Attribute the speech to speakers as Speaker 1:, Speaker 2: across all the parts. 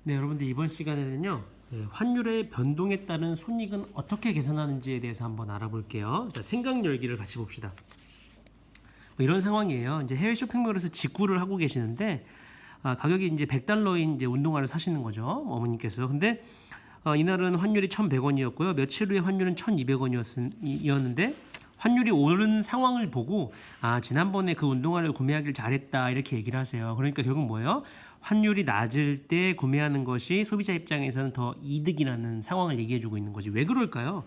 Speaker 1: 네, 여러분들 이번 시간에는요, 환율의 변동에 따른 손익은 어떻게 계산하는지에 대해서 한번 알아볼게요. 자, 생각 열기를 같이 봅시다. 이런 상황이에요. 이제 해외 쇼핑몰에서 직구를 하고 계시는데 가격이 이제 100달러인 이제 운동화를 사시는 거죠, 어머님께서. 근데 이날은 환율이 1,100원이었고요. 며칠 후에 환율은 1,200원이었는데 환율이 오른 상황을 보고 지난번에 그 운동화를 구매하길 잘했다 이렇게 얘기를 하세요. 그러니까 결국 뭐예요? 환율이 낮을 때 구매하는 것이 소비자 입장에서는 더 이득이라는 상황을 얘기해주고 있는 거지. 왜 그럴까요?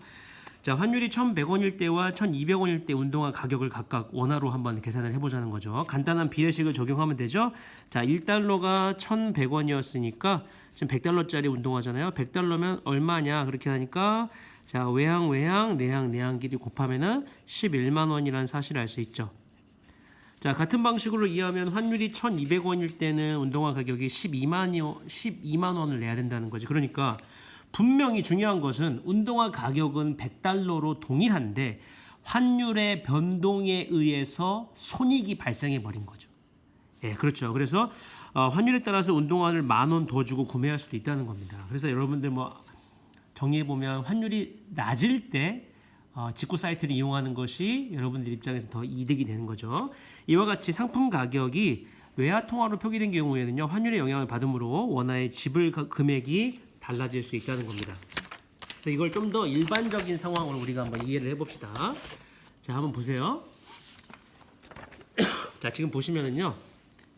Speaker 1: 자, 환율이 1,100원일 때와 1,200원일 때 운동화 가격을 각각 원화로 한번 계산을 해보자는 거죠. 간단한 비례식을 적용하면 되죠. 자, 1달러가 1,100원이었으니까 지금 100달러짜리 운동화잖아요. 100달러면 얼마냐 그렇게 하니까 자, 외항 내항끼리 곱하면은 11만 원이라는 사실을 알 수 있죠. 자, 같은 방식으로 이해하면 환율이 1,200원일 때는 운동화 가격이 12만 원을 내야 된다는 거지. 그러니까 분명히 중요한 것은 운동화 가격은 100달러로 동일한데 환율의 변동에 의해서 손익이 발생해 버린 거죠. 예, 그렇죠. 그래서 환율에 따라서 운동화를 10,000원 더 주고 구매할 수도 있다는 겁니다. 그래서 여러분들 정리해보면 환율이 낮을 때 직구 사이트를 이용하는 것이 여러분들 입장에서 더 이득이 되는 거죠. 이와 같이 상품 가격이 외화 통화로 표기된 경우에는요, 환율의 영향을 받으므로 원화의 지불 금액이 달라질 수 있다는 겁니다. 그래서 이걸 좀 더 일반적인 상황으로 우리가 한번 이해를 해봅시다. 자, 한번 보세요. 자, 지금 보시면은요,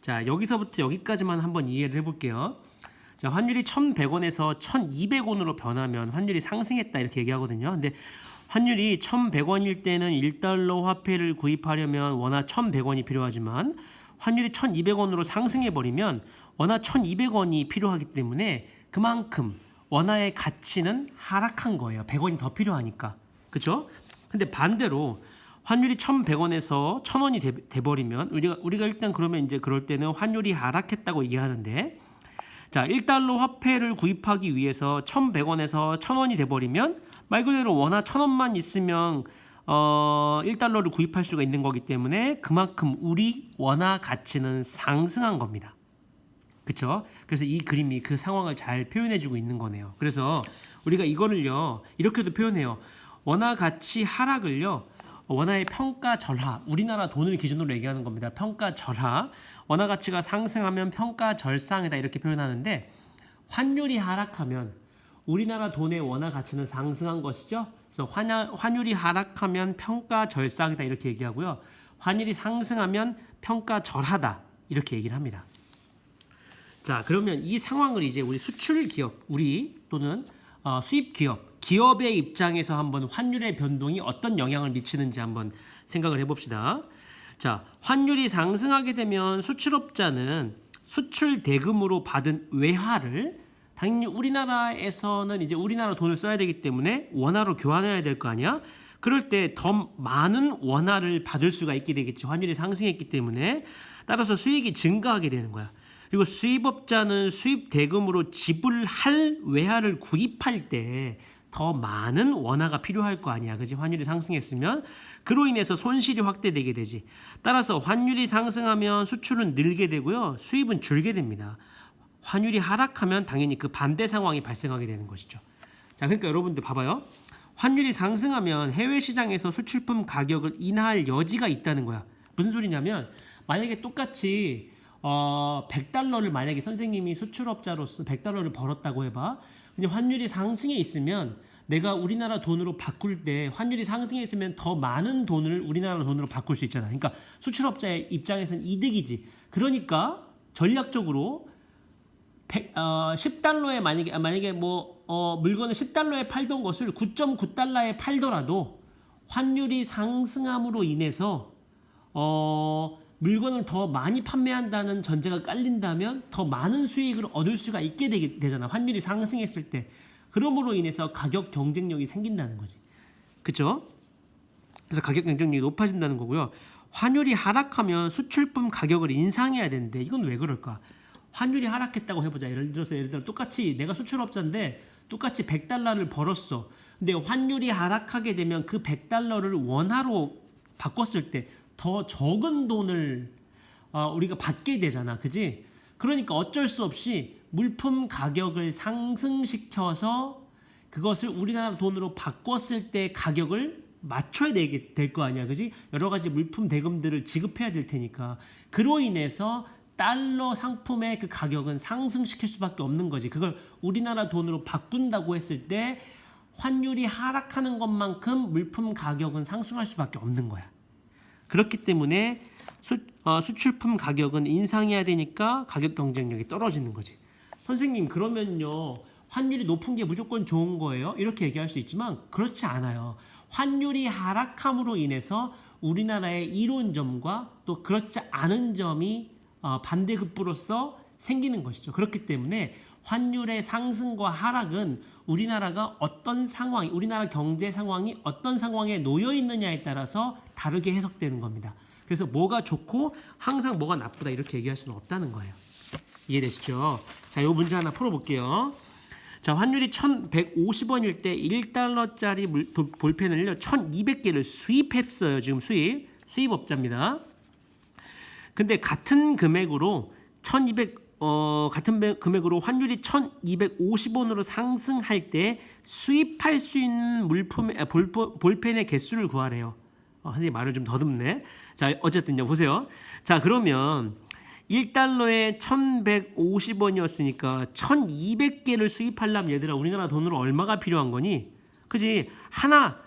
Speaker 1: 자, 여기서부터 여기까지만 한번 이해를 해볼게요. 자, 환율이 1,100원에서 1,200원으로 변하면 환율이 상승했다 이렇게 얘기하거든요. 근데 환율이 1,100원일 때는 1달러 화폐를 구입하려면 원화 1,100원이 필요하지만 환율이 1,200원으로 상승해 버리면 원화 1,200원이 필요하기 때문에 그만큼 원화의 가치는 하락한 거예요. 100원이 더 필요하니까. 그렇죠? 근데 반대로 환율이 1,100원에서 1,000원이 돼 버리면 우리가 일단 그러면 이제 그럴 때는 환율이 하락했다고 얘기하는데, 자, 1달러 화폐를 구입하기 위해서 1,100원에서 1,000원이 돼버리면 말 그대로 원화 1,000원만 있으면 1달러를 구입할 수가 있는 거기 때문에 그만큼 우리 원화 가치는 상승한 겁니다. 그렇죠? 그래서 이 그림이 그 상황을 잘 표현해주고 있는 거네요. 그래서 우리가 이거를요 이렇게도 표현해요. 원화 가치 하락을요 원화의 평가 절하, 우리나라 돈을 기준으로 얘기하는 겁니다. 평가 절하, 원화 가치가 상승하면 평가 절상이다 이렇게 표현하는데, 환율이 하락하면 우리나라 돈의 원화 가치는 상승한 것이죠. 그래서 환율이 하락하면 평가 절상이다 이렇게 얘기하고요. 환율이 상승하면 평가 절하다 이렇게 얘기를 합니다. 자, 그러면 이 상황을 이제 우리 수출 기업, 또는 수입 기업의 입장에서 한번 환율의 변동이 어떤 영향을 미치는지 한번 생각을 해봅시다. 자, 환율이 상승하게 되면 수출업자는 수출 대금으로 받은 외화를 당연히 우리나라에서는 이제 우리나라 돈을 써야 되기 때문에 원화로 교환해야 될 거 아니야? 그럴 때 더 많은 원화를 받을 수가 있게 되겠지. 환율이 상승했기 때문에. 따라서 수익이 증가하게 되는 거야. 그리고 수입업자는 수입 대금으로 지불할 외화를 구입할 때 더 많은 원화가 필요할 거 아니야. 그지? 환율이 상승했으면 그로 인해서 손실이 확대되게 되지. 따라서 환율이 상승하면 수출은 늘게 되고요. 수입은 줄게 됩니다. 환율이 하락하면 당연히 그 반대 상황이 발생하게 되는 것이죠. 자, 그러니까 여러분들 봐봐요. 환율이 상승하면 해외 시장에서 수출품 가격을 인하할 여지가 있다는 거야. 무슨 소리냐면 만약에 똑같이 100달러를 만약에 선생님이 수출업자로서 100달러를 벌었다고 해봐. 근데 환율이 상승해 있으면 내가 우리나라 돈으로 바꿀 때 환율이 상승해 있으면 더 많은 돈을 우리나라 돈으로 바꿀 수 있잖아. 그러니까 수출업자의 입장에서는 이득이지. 그러니까 전략적으로 10달러에 만약에 물건을 10달러에 팔던 것을 9.9달러에 팔더라도 환율이 상승함으로 인해서 물건을 더 많이 판매한다는 전제가 깔린다면 더 많은 수익을 얻을 수가 있게 되잖아. 환율이 상승했을 때. 그러므로 인해서 가격 경쟁력이 생긴다는 거지. 그렇죠? 그래서 가격 경쟁력이 높아진다는 거고요. 환율이 하락하면 수출품 가격을 인상해야 되는데 이건 왜 그럴까? 환율이 하락했다고 해보자. 예를 들어 똑같이 내가 수출업자인데 똑같이 100달러를 벌었어. 근데 환율이 하락하게 되면 그 100달러를 원화로 바꿨을 때 더 적은 돈을 우리가 받게 되잖아. 그지? 그러니까 어쩔 수 없이 물품 가격을 상승시켜서 그것을 우리나라 돈으로 바꿨을 때 가격을 맞춰야 될 거 아니야. 그지? 여러 가지 물품 대금들을 지급해야 될 테니까. 그로 인해서 달러 상품의 그 가격은 상승시킬 수밖에 없는 거지. 그걸 우리나라 돈으로 바꾼다고 했을 때 환율이 하락하는 것만큼 물품 가격은 상승할 수밖에 없는 거야. 그렇기 때문에 수출품 가격은 인상해야 되니까 가격 경쟁력이 떨어지는 거지. 선생님 그러면요 환율이 높은 게 무조건 좋은 거예요? 이렇게 얘기할 수 있지만 그렇지 않아요. 환율이 하락함으로 인해서 우리나라의 이로운 점과 또 그렇지 않은 점이 반대급부로서 생기는 것이죠. 그렇기 때문에 환율의 상승과 하락은 우리나라가 어떤 상황, 우리나라 경제 상황이 어떤 상황에 놓여 있느냐에 따라서 다르게 해석되는 겁니다. 그래서 뭐가 좋고 항상 뭐가 나쁘다 이렇게 얘기할 수는 없다는 거예요. 이해되시죠? 자, 이 문제 하나 풀어볼게요. 자, 환율이 1,150원일 때 1달러짜리 볼펜을요 1,200개를 수입했어요. 지금 수입업자입니다. 근데 같은 금액으로 금액으로 환율이 1,250원으로 상승할 때 수입할 수 있는 볼펜의 개수를 구하래요. 선생님 말을 좀 더듬네. 자, 어쨌든요. 보세요. 자, 그러면 1달러에 1,150원이었으니까 1,200개를 수입하려면 얘들아 우리나라 돈으로 얼마가 필요한 거니? 그지? 하나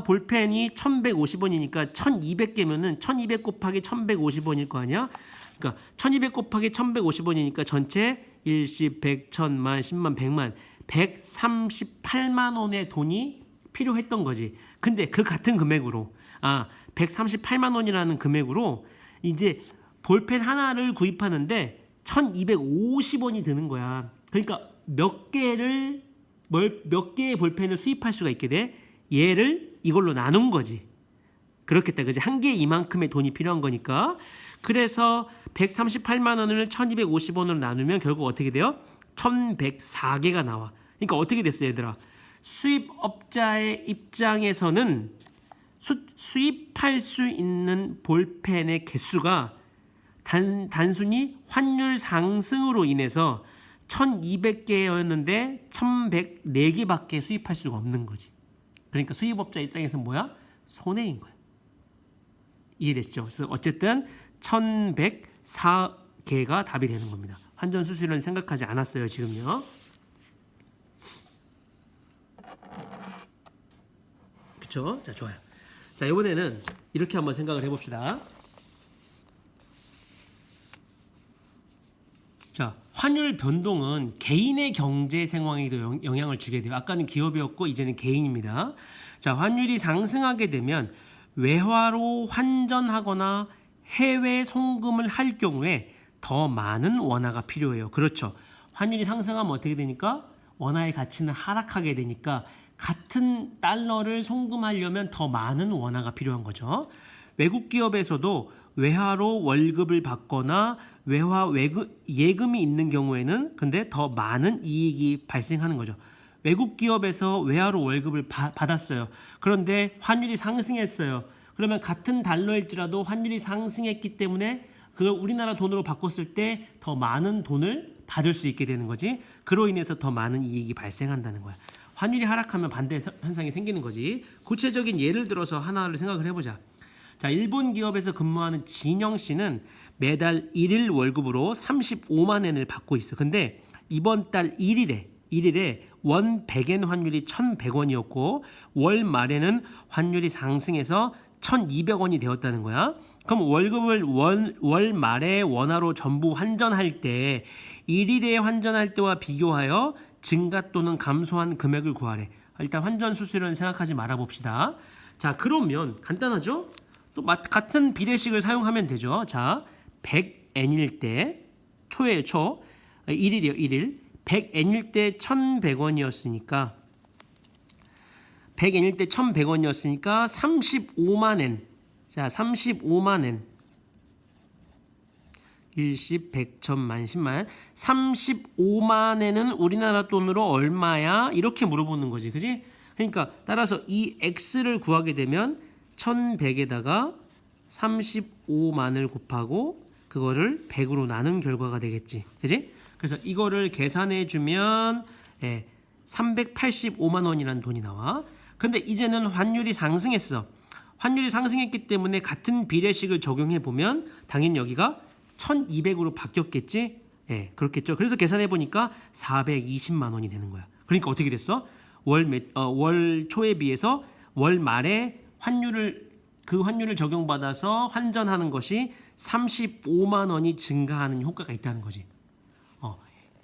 Speaker 1: 볼펜이 1,150원이니까 1,200개면은 1,200 곱하기 1,150원일 거 아니야? 그러니까 1,200 곱하기 1,150원이니까 전체 일십, 백, 천만, 십만, 백만 138만 원의 돈이 필요했던 거지. 근데 그 같은 금액으로 138만 원이라는 금액으로 이제 볼펜 하나를 구입하는데 1,250원이 드는 거야. 그러니까 몇 개의 볼펜을 수입할 수가 있게 돼? 얘를 이걸로 나눈 거지. 그렇겠다. 그지? 한 개에 이만큼의 돈이 필요한 거니까. 그래서 138만 원을 1,250원으로 나누면 결국 어떻게 돼요? 1,104개가 나와. 그러니까 어떻게 됐어, 얘들아? 수입업자의 입장에서는 수입할 수 있는 볼펜의 개수가 단순히 환율 상승으로 인해서 1,200개였는데 1,104개밖에 수입할 수가 없는 거지. 그러니까 수입업자 입장에서는 뭐야? 손해인 거야. 이해됐죠? 그래서 어쨌든 1,104개가 답이 되는 겁니다. 환전 수수료는 생각하지 않았어요, 지금요. 그쵸? 자, 좋아요. 자, 이번에는 이렇게 한번 생각을 해봅시다. 자, 환율 변동은 개인의 경제 상황에도 영향을 주게 돼요. 아까는 기업이었고 이제는 개인입니다. 자, 환율이 상승하게 되면 외화로 환전하거나 해외 송금을 할 경우에 더 많은 원화가 필요해요. 그렇죠. 환율이 상승하면 어떻게 되니까? 원화의 가치는 하락하게 되니까 같은 달러를 송금하려면 더 많은 원화가 필요한 거죠. 외국 기업에서도 외화로 월급을 받거나 예금이 있는 경우에는 근데 더 많은 이익이 발생하는 거죠. 외국 기업에서 외화로 월급을 받았어요. 그런데 환율이 상승했어요. 그러면 같은 달러일지라도 환율이 상승했기 때문에 그걸 우리나라 돈으로 바꿨을 때 더 많은 돈을 받을 수 있게 되는 거지. 그로 인해서 더 많은 이익이 발생한다는 거야. 환율이 하락하면 반대 현상이 생기는 거지. 구체적인 예를 들어서 하나를 생각을 해보자. 자, 일본 기업에서 근무하는 진영 씨는 매달 1일 월급으로 35만 엔을 받고 있어. 근데 이번 달 1일에 원 100엔 환율이 1,100원이었고 월 말에는 환율이 상승해서 1,200원이 되었다는 거야. 그럼 월급을 월 말에 원화로 전부 환전할 때 1일에 환전할 때와 비교하여 증가 또는 감소한 금액을 구하래. 일단 환전 수수료는 생각하지 말아 봅시다. 자, 그러면 간단하죠? 또 같은 비례식을 사용하면 되죠. 자, 100엔일 때 초에 1일이요. 1일. 100엔일 때 1,100원이었으니까 100엔일 때 1,100원이었으니까 35만 엔. 자, 35만 엔. 일십, 백, 천만, 십만. 35만에는 우리나라 돈으로 얼마야? 이렇게 물어보는 거지. 그지? 그러니까 따라서 이 x를 구하게 되면 1100에다가 35만을 곱하고 그거를 100으로 나눈 결과가 되겠지. 그지? 그래서 이거를 계산해 주면 385만 원이라는 돈이 나와. 근데 이제는 환율이 상승했어. 환율이 상승했기 때문에 같은 비례식을 적용해 보면 당연히 여기가 1200으로 바뀌었겠지? 그렇겠죠. 그래서 계산해 보니까 420만 원이 되는 거야. 그러니까 어떻게 됐어? 월 초에 비해서 월 말에 그 환율을 적용받아서 환전하는 것이 35만 원이 증가하는 효과가 있다는 거지.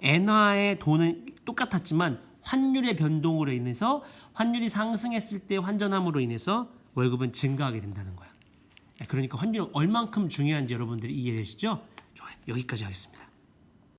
Speaker 1: 엔화의 돈은 똑같았지만 환율의 변동으로 인해서 환율이 상승했을 때 환전함으로 인해서 월급은 증가하게 된다는 거야. 그러니까 환율이 얼만큼 중요한지 여러분들이 이해되시죠? 좋아요. 여기까지 하겠습니다.